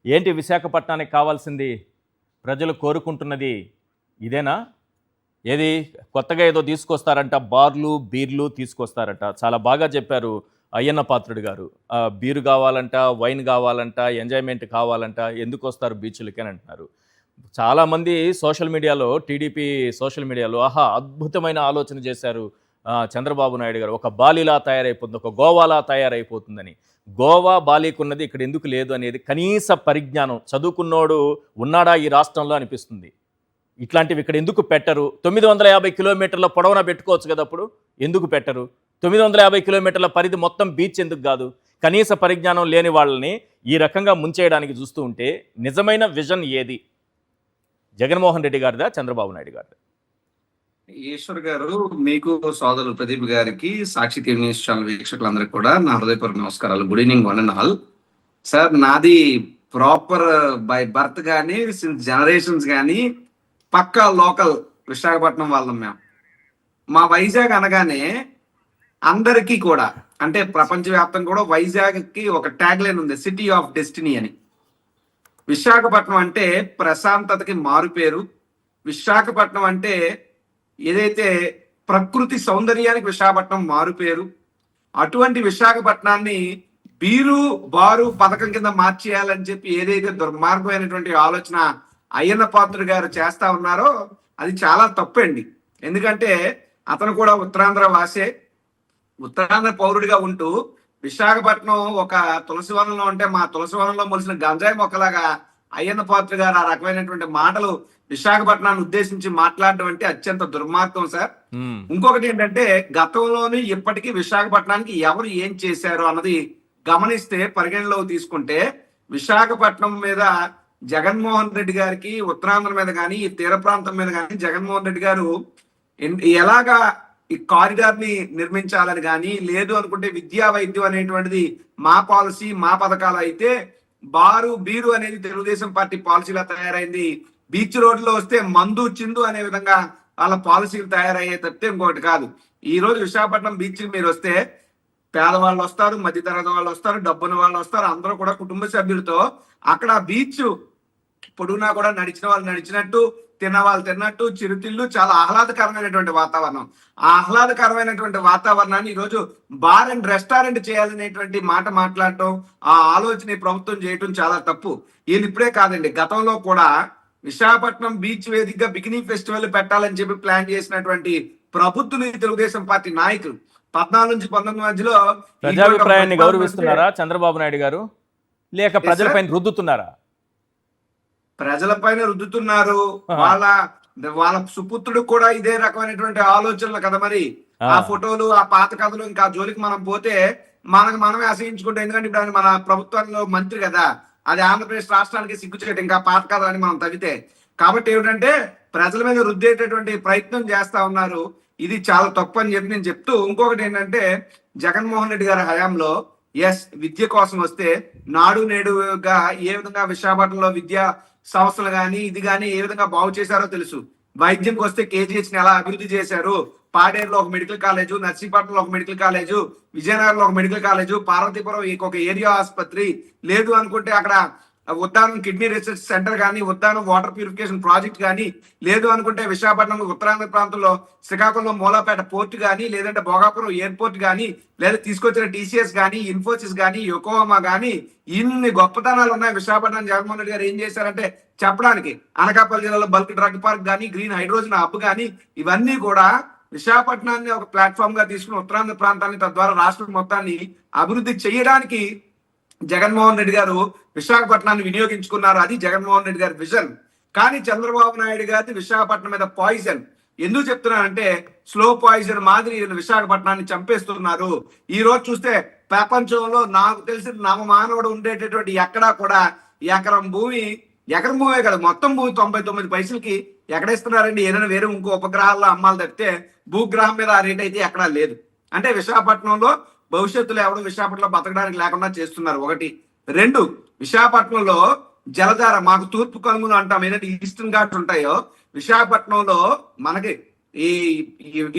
ఏంటి విశాఖపట్నానికి కావాల్సింది? ప్రజలు కోరుకుంటున్నది ఇదేనా? ఏది కొత్తగా ఏదో తీసుకొస్తారంట, బార్లు బీర్లు తీసుకొస్తారట. చాలా బాగా చెప్పారు అయ్యన్న పాత్రుడు గారు. బీరు కావాలంట, వైన్ కావాలంట, ఎంజాయ్మెంట్ కావాలంట, ఎందుకు వస్తారు బీచ్లకి అని అంటున్నారు. చాలామంది సోషల్ మీడియాలో, టీడీపీ సోషల్ మీడియాలో అద్భుతమైన ఆలోచన చేశారు చంద్రబాబు నాయుడు గారు. ఒక బాలిలా తయారైపోతుంది, ఒక గోవాలా తయారైపోతుందని. గోవా బాలీకున్నది ఇక్కడ ఎందుకు లేదు అనేది కనీస పరిజ్ఞానం చదువుకున్నోడు ఉన్నాడా ఈ రాష్ట్రంలో అనిపిస్తుంది. ఇట్లాంటివి ఇక్కడ ఎందుకు పెట్టరు? 950 కిలోమీటర్ల పొడవున పెట్టుకోవచ్చు కదా, అప్పుడు ఎందుకు పెట్టరు? 950 కిలోమీటర్ల పరిధి మొత్తం బీచ్ ఎందుకు కాదు? కనీస పరిజ్ఞానం లేని వాళ్ళని ఈ రకంగా ముంచేయడానికి చూస్తూ ఉంటే నిజమైన విజన్ ఏది? జగన్మోహన్ రెడ్డి గారిదా, చంద్రబాబు నాయుడు గారిదా? ఈశ్వర్ గారు, మీకు సోదరులు ప్రదీప్ గారికి, సాక్షి టీవీ న్యూస్ ఛానల్ వీక్షకులందరికీ కూడా నా హృదయపూర్వక నమస్కారాలు. Good evening one and all. Sir, నాది ప్రాపర్ బై బర్త్ కానీ సిన్స్ జనరేషన్స్ కానీ పక్కా లోకల్ విశాఖపట్నం వాళ్ళం మేము. మా వైజాగ్ అనగానే అందరికీ కూడా, అంటే ప్రపంచవ్యాప్తంగా కూడా వైజాగ్కి ఒక ట్యాగ్ లైన్ ఉంది, సిటీ ఆఫ్ డెస్టినీ అని. విశాఖపట్నం అంటే ప్రశాంతతకి మారుపేరు. విశాఖపట్నం అంటే ఏదైతే ప్రకృతి సౌందర్యానికి విశాఖపట్నం మారుపేరు. అటువంటి విశాఖపట్నాన్ని బీరు బారు పథకం కింద మార్చేయాలని చెప్పి ఏదైతే దుర్మార్గమైనటువంటి ఆలోచన అయ్యన్న పాత్రుడు గారు చేస్తా ఉన్నారో అది చాలా తప్పండి. ఎందుకంటే అతను కూడా ఉత్తరాంధ్ర వాసే, ఉత్తరాంధ్ర పౌరుడిగా ఉంటూ విశాఖపట్నం ఒక తులసివనంలో ఉంటే మా తులసివనంలో మొలిసిన గంజాయి మొక్కలాగా అయ్యన్న పాత్రుడు గారు ఆ రకమైనటువంటి మాటలు విశాఖపట్నాన్ని ఉద్దేశించి మాట్లాడడం అంటే అత్యంత దుర్మార్గం సార్. ఇంకొకటి ఏంటంటే, గతంలోని ఇప్పటికీ విశాఖపట్నానికి ఎవరు ఏం చేశారు అన్నది గమనిస్తే, పరిగణలోకి తీసుకుంటే విశాఖపట్నం మీద జగన్మోహన్ రెడ్డి గారికి, ఉత్తరాంధ్ర మీద కానీ ఈ తీర ప్రాంతం మీద కానీ జగన్మోహన్ రెడ్డి గారు ఎలాగా ఈ కారిడార్ ని నిర్మించాలని కానీ, లేదు అనుకుంటే విద్యా వైద్యం అనేటువంటిది మా పాలసీ మా పథకాలు అయితే, బారు బీరు అనేది తెలుగుదేశం పార్టీ పాలసీలా తయారైంది. బీచ్ రోడ్లో వస్తే మందు చిందు అనే విధంగా వాళ్ళ పాలసీలు తయారయ్యే తప్పితే ఇంకొకటి కాదు. ఈ రోజు విశాఖపట్నం బీచ్ మీరు వస్తే పేదవాళ్ళు వస్తారు, మధ్యతరగతి వాళ్ళు వస్తారు, డబ్బున్న వాళ్ళు వస్తారు, అందరూ కూడా కుటుంబ సభ్యులతో అక్కడ బీచ్ పొడుగునా కూడా నడిచిన వాళ్ళు నడిచినట్టు, తిన్న వాళ్ళు తిన్నట్టు, చిరుతిళ్ళు, చాలా ఆహ్లాదకరమైనటువంటి వాతావరణం. ఆ ఆహ్లాదకరమైనటువంటి వాతావరణాన్ని ఈరోజు బార్ అండ్ రెస్టారెంట్ చేయాలనేటువంటి మాట మాట్లాడటం, ఆ ఆలోచన ప్రభుత్వం చేయటం చాలా తప్పు. వీళ్ళు ఇప్పుడే కాదండి, గతంలో కూడా విశాఖపట్నం బీచ్ వేదికగా బికినీ ఫెస్టివల్ పెట్టాలని చెప్పి ప్లాన్ చేసినటువంటి ప్రభుత్వం తెలుగుదేశం పార్టీ నాయకులు 14 నుంచి 19 మధ్యలో ప్రజాభిప్రాయాన్ని గౌరవిస్తున్నారా చంద్రబాబు నాయుడు గారు, లేక ప్రజలపైన రుద్దుతున్నారా? ప్రజలపైన రుద్దుతున్నారు. వాళ్ళ సుపుత్రుడు కూడా ఇదే రకమైనటువంటి ఆలోచనలు కదా మరి. ఆ ఫోటోలు, ఆ పాత కథలు, ఇంకా జోలికి మనం పోతే మనమే అసహించుకుంటాం. ఎందుకంటే ఇప్పుడు ఆయన మన ప్రభుత్వంలో మంత్రి కదా, అది ఆంధ్రప్రదేశ్ రాష్ట్రానికి సిగ్గుచేయటం, ఇంకా పాత కథ అని మనం తగ్గితే. కాబట్టి ఏమిటంటే ప్రజల మీద రుద్దేటటువంటి ప్రయత్నం చేస్తా ఉన్నారు. ఇది చాలా తప్పు అని చెప్పి నేను చెప్తూ, ఇంకొకటి ఏంటంటే, జగన్మోహన్ రెడ్డి గారి హయాంలో విద్య కోసం వస్తే నాడు నేడుగా ఏ విధంగా విశాఖపట్నంలో విద్యా సంస్థలు కానీ ఇది కానీ ఏ విధంగా బాగు చేశారో తెలుసు. వైద్యంకి వస్తే KGH ని ఎలా అభివృద్ధి చేశారు, పాడేరులో ఒక మెడికల్ కాలేజు, నర్సీపట్నంలో ఒక మెడికల్ కాలేజు, విజయనగరంలో ఒక మెడికల్ కాలేజు, పార్వతీపురం ఒక ఏరియా ఆసుపత్రి, లేదు అనుకుంటే అక్కడ ఉద్దానం కిడ్నీ రీసెర్చ్ సెంటర్ కానీ, ఉద్దానం వాటర్ ప్యూరిఫికేషన్ ప్రాజెక్ట్ కానీ, లేదు అనుకుంటే విశాఖపట్నం ఉత్తరాంధ్ర ప్రాంతంలో శ్రీకాకుళంలో మూలాపేట పోర్ట్ కానీ, లేదంటే భోగాపురం ఎయిర్పోర్ట్ కానీ, లేదా తీసుకొచ్చిన TCS కానీ, ఇన్ఫోసిస్ కానీ, యోకోహమా కానీ, ఇన్ని గొప్పతనాలు ఉన్నాయి విశాఖపట్నం. జగన్మోహన్ రెడ్డి గారు ఏం చేశారంటే చెప్పడానికి, అనకాపల్లి జిల్లాలో బల్క్ డ్రగ్ పార్క్ కానీ, గ్రీన్ హైడ్రోజన్ హబ్ కానీ, ఇవన్నీ కూడా విశాఖపట్నాన్ని ఒక ప్లాట్ఫామ్ గా తీసుకుని ఉత్తరాంధ్ర ప్రాంతాన్ని, తద్వారా రాష్ట్రం మొత్తాన్ని అభివృద్ధి చేయడానికి జగన్మోహన్ రెడ్డి గారు విశాఖపట్నాన్ని వినియోగించుకున్నారు. అది జగన్మోహన్ రెడ్డి గారి విజన్. కానీ చంద్రబాబు నాయుడు గారి విశాఖపట్నం మీద పాయిజన్. ఎందుకు చెప్తున్నానంటే, స్లో పాయిజన్ మాదిరి విశాఖపట్నాన్ని చంపేస్తున్నారు. ఈ రోజు చూస్తే ప్రపంచంలో నాకు తెలిసిన నవమానవుడు ఉండేటటువంటి ఎక్కడా కూడా ఎకరం భూమి కదా, మొత్తం భూమి 99 పైసలకి ఎక్కడేస్తున్నారండి? ఏదైనా వేరే ఇంకో ఉపగ్రహాల్లో అమ్మాలి తప్పితే భూగ్రహం మీద ఆ రేట్ అయితే ఎక్కడా లేదు. అంటే విశాఖపట్నంలో భవిష్యత్తులో ఎవరు విశాఖపట్నంలో బతకడానికి లేకుండా చేస్తున్నారు. ఒకటి. రెండు, విశాఖపట్నంలో జలధార, మాకు తూర్పు కనుమలు అంటాం, ఏదైతే ఈస్టర్న్ ఘాట్స్ ఉంటాయో, విశాఖపట్నంలో మనకి ఈ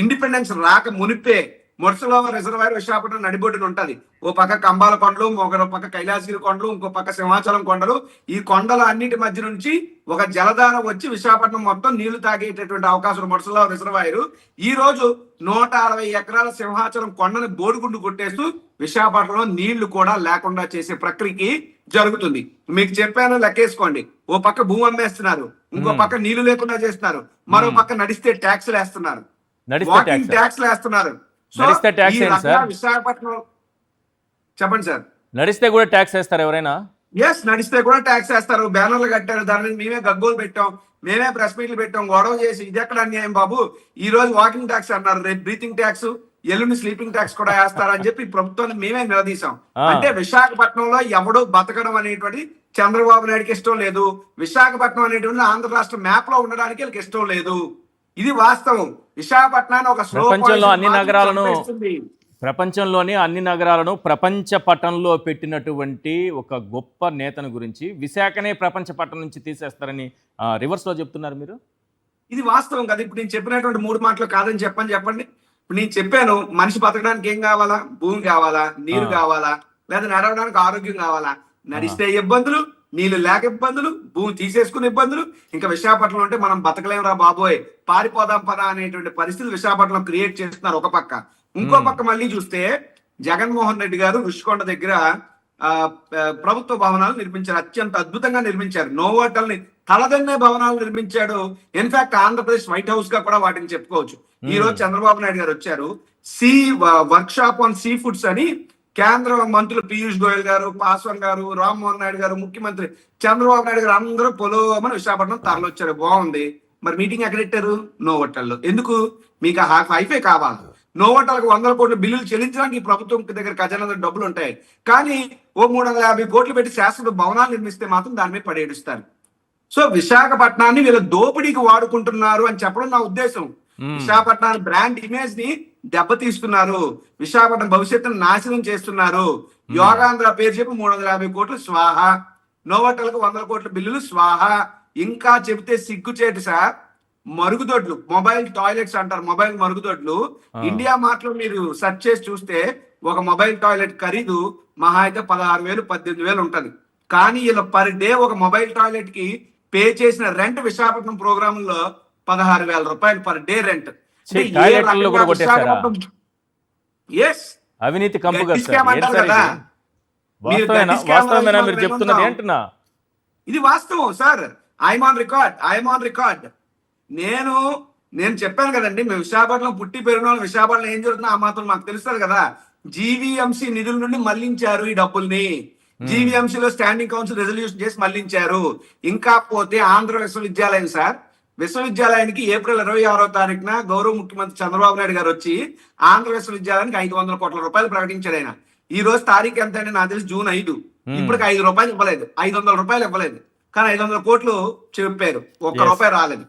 ఇండిపెండెన్స్ రాక మునిపే మురసలో రిజర్వాయర్ విశాఖపట్నం నడిబొడ్డున ఉంటది. ఓ పక్క కంబాల కొండలు, ఒక పక్క కైలాసగిరి కొండలు, ఇంకో పక్క సింహాచలం కొండలు. ఈ కొండల అన్నిటి మధ్య నుంచి ఒక జలధార వచ్చి విశాఖపట్నం మొత్తం నీళ్లు తాగేటటువంటి అవకాశం మురసలో రిజర్వాయర్. ఈ రోజు 160 ఎకరాల సింహాచలం కొండని బోడిగుండు కొట్టేస్తూ విశాఖపట్నంలో నీళ్లు కూడా లేకుండా చేసే ప్రక్రియకి జరుగుతుంది. మీకు చెప్పాను, లెక్కేసుకోండి. ఓ పక్క భూమి అమ్మేస్తున్నారు, ఇంకో పక్క నీళ్లు లేకుండా చేస్తున్నారు, మరో పక్క నడిస్తే ట్యాక్స్లు వేస్తున్నారు, వాకింగ్ ట్యాక్స్లు వేస్తున్నారు. సో ఈ రకంగా విశాఖపట్నం చెప్పండి సార్. నడిస్తే కూడా ట్యాక్స్ వేస్తారు ఎవరైనా? ఎస్, నడిస్తే కూడా ట్యాక్స్ వేస్తారు. బ్యానర్లు కట్టారు, దాని మీద మేమే గగ్గోలు పెట్టాం, మేమే ప్రెస్ మీట్లు పెట్టాం, గొడవ చేసి ఇది ఎక్కడ అన్యాయం బాబు, ఈ రోజు వాకింగ్ ట్యాక్స్ అన్నారు, రేపు బ్రీతింగ్ ట్యాక్స్, ఎల్లుండి స్లీపింగ్ ట్యాక్స్ కూడా వేస్తారని చెప్పి ప్రభుత్వాన్ని మేమే నిలదీశాం. అంటే విశాఖపట్నంలో ఎవడో బతకడం అనేటువంటి చంద్రబాబు నాయుడుకి ఇష్టం లేదు. విశాఖపట్నం అనేటువంటి ఆంధ్ర రాష్ట్ర మ్యాప్ లో ఉండడానికి వీళ్ళకి ఇష్టం లేదు. ఇది వాస్తవం. విశాఖపట్నాన్ని ఒక ప్రపంచంలోని అన్ని నగరాలను ప్రపంచ పటంలో పెట్టినటువంటి ఒక గొప్ప నేతను గురించి విశాఖనే ప్రపంచ పటం నుంచి తీసేస్తారని రివర్స్ లో చెప్తున్నారు మీరు. ఇది వాస్తవం కదా. ఇప్పుడు నేను చెప్పినటువంటి 3 మాటలు కాదని చెప్పండి. ఇప్పుడు నేను చెప్పాను, మనిషి బతకడానికి ఏం కావాలా? భూమి కావాలా, నీరు కావాలా, లేదా నడవడానికి ఆరోగ్యం కావాలా? నడిస్తే ఇబ్బందులు, నీళ్లు లేక ఇబ్బందులు, భూమి తీసేసుకునే ఇబ్బందులు. ఇంకా విశాఖపట్నం అంటే మనం బతకలేమురా బాబోయ్, పారిపోదాం పదా అనేటువంటి పరిస్థితులు విశాఖపట్నం క్రియేట్ చేస్తున్నారు ఒక పక్క. ఇంకో పక్క మళ్ళీ చూస్తే జగన్మోహన్ రెడ్డి గారు రుషికొండ దగ్గర ప్రభుత్వ భవనాలు నిర్మించారు, అత్యంత అద్భుతంగా నిర్మించారు. నోవాటల్ని తలదన్నే భవనాలు నిర్మించాడు. ఇన్ఫాక్ట్ ఆంధ్రప్రదేశ్ వైట్ హౌస్ గా కూడా వాటిని చెప్పుకోవచ్చు. ఈ రోజు చంద్రబాబు నాయుడు గారు వచ్చారు, work shop on sea foods అని. కేంద్ర మంత్రులు పీయూష్ గోయల్ గారు, పాస్వాన్ గారు, రామ్మోహన్ నాయుడు గారు, ముఖ్యమంత్రి చంద్రబాబు నాయుడు గారు అందరూ పొలోమని విశాఖపట్నం తరలొచ్చారు. బాగుంది. మరి మీటింగ్ ఎక్కడ పెట్టారు? నోవోటల్లో. ఎందుకు? మీకు హైఫై కావాలి. నోవోటల్కి 100 కోట్ల బిల్లులు చెల్లించడానికి ఈ ప్రభుత్వం దగ్గర ఖజానా డబ్బులు ఉంటాయి. కానీ ఓ 350 కోట్లు పెట్టి శాశ్వత భవనాలు నిర్మిస్తే మాత్రం దాని మీద పడేడుస్తారు. సో విశాఖపట్నాన్ని వీళ్ళ దోపిడీకి వాడుకుంటున్నారు అని చెప్పడం నా ఉద్దేశం. విశాఖపట్నాన్ని బ్రాండ్ ఇమేజ్ ని దెబ్బతీస్తున్నారు, విశాఖపట్నం భవిష్యత్తును నాశనం చేస్తున్నారు. యోగాంధ్ర పేరు చెప్పి 350 కోట్లు స్వాహ, నోవోటల్కి 100 కోట్ల బిల్లులు స్వాహ. ఇంకా చెబితే సిగ్గుచేటు సార్. మరుగుదొడ్లు, మొబైల్ టాయిలెట్స్ అంటారు, మొబైల్ మరుగుదొడ్లు. ఇండియా మార్ట్ లో మీరు సెర్చ్ చేసి చూస్తే ఒక మొబైల్ టాయిలెట్ ఖరీదు మహా అయితే 16,000 18,000 ఉంటది. కానీ ఇలా పర్ డే ఒక మొబైల్ టాయిలెట్ కి పే చేసిన రెంట్ విశాఖపట్నం ప్రోగ్రామ్ లో 16,000 రూపాయలు పర్ డే రెంట్. అవినీతి కంపు కదా. ఇది వాస్తవం సార్. I'm on record. నేను చెప్పాను కదండి, మేము విశాఖపట్నం పుట్టి పెరిగిన వాళ్ళు. విశాఖపట్నం ఏం జరుగుతుందో ఆ మాత్రం మాకు తెలుస్తుంది కదా. జీవీఎంసీ నిధుల నుండి మళ్లించారు ఈ డబ్బుల్ని. జీవీఎంసీలో స్టాండింగ్ కౌన్సిల్ రెజల్యూషన్ చేసి మళ్లించారు. ఇంకా పోతే ఆంధ్ర విశ్వవిద్యాలయం సార్, విశ్వవిద్యాలయానికి ఏప్రిల్ 26వ తారీఖున గౌరవ ముఖ్యమంత్రి చంద్రబాబు నాయుడు గారు వచ్చి ఆంధ్ర విశ్వవిద్యాలయానికి 500 కోట్ల రూపాయలు ప్రకటించారు ఆయన. ఈ రోజు తారీఖు ఎంత అంటే నాకు తెలిసి జూన్ 5. ఇప్పటికి 5 రూపాయలు ఇవ్వలేదు, 500 రూపాయలు ఇవ్వలేదు. కానీ 500 కోట్లు చెప్పారు, 1 రూపాయి రాలేదు.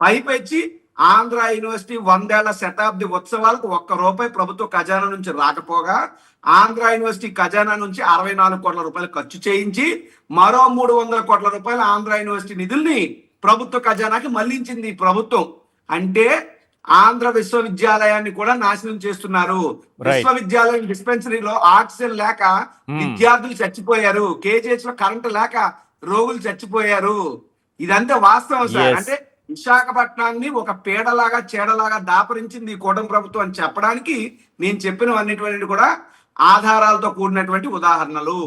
పైపెచ్చి ఆంధ్ర యూనివర్సిటీ 100 ఏళ్ల శతాబ్ది ఉత్సవాలకు 1 రూపాయి ప్రభుత్వ ఖజానా నుంచి రాకపోగా ఆంధ్ర యూనివర్సిటీ ఖజానా నుంచి 64 కోట్ల రూపాయలు ఖర్చు చేయించి మరో 300 కోట్ల రూపాయలు ఆంధ్ర యూనివర్సిటీ నిధుల్ని ప్రభుత్వ ఖజానాకి మళ్లించింది ప్రభుత్వం. అంటే ఆంధ్ర విశ్వవిద్యాలయాన్ని కూడా నాశనం చేస్తున్నారు. విశ్వవిద్యాలయం డిస్పెన్సరీలో ఆక్సిజన్ లేక విద్యార్థులు చచ్చిపోయారు, కేజీహెచ్ లో కరెంటు లేక రోగులు చచ్చిపోయారు. ఇదంతా వాస్తవం సార్. అంటే విశాఖపట్నాన్ని ఒక పీడలాగా చీడలాగా దాపరించింది ఈ కూటమి ప్రభుత్వం అని చెప్పడానికి నేను చెప్పినవన్నిటువంటి కూడా ఆధారాలతో కూడినటువంటి ఉదాహరణలు.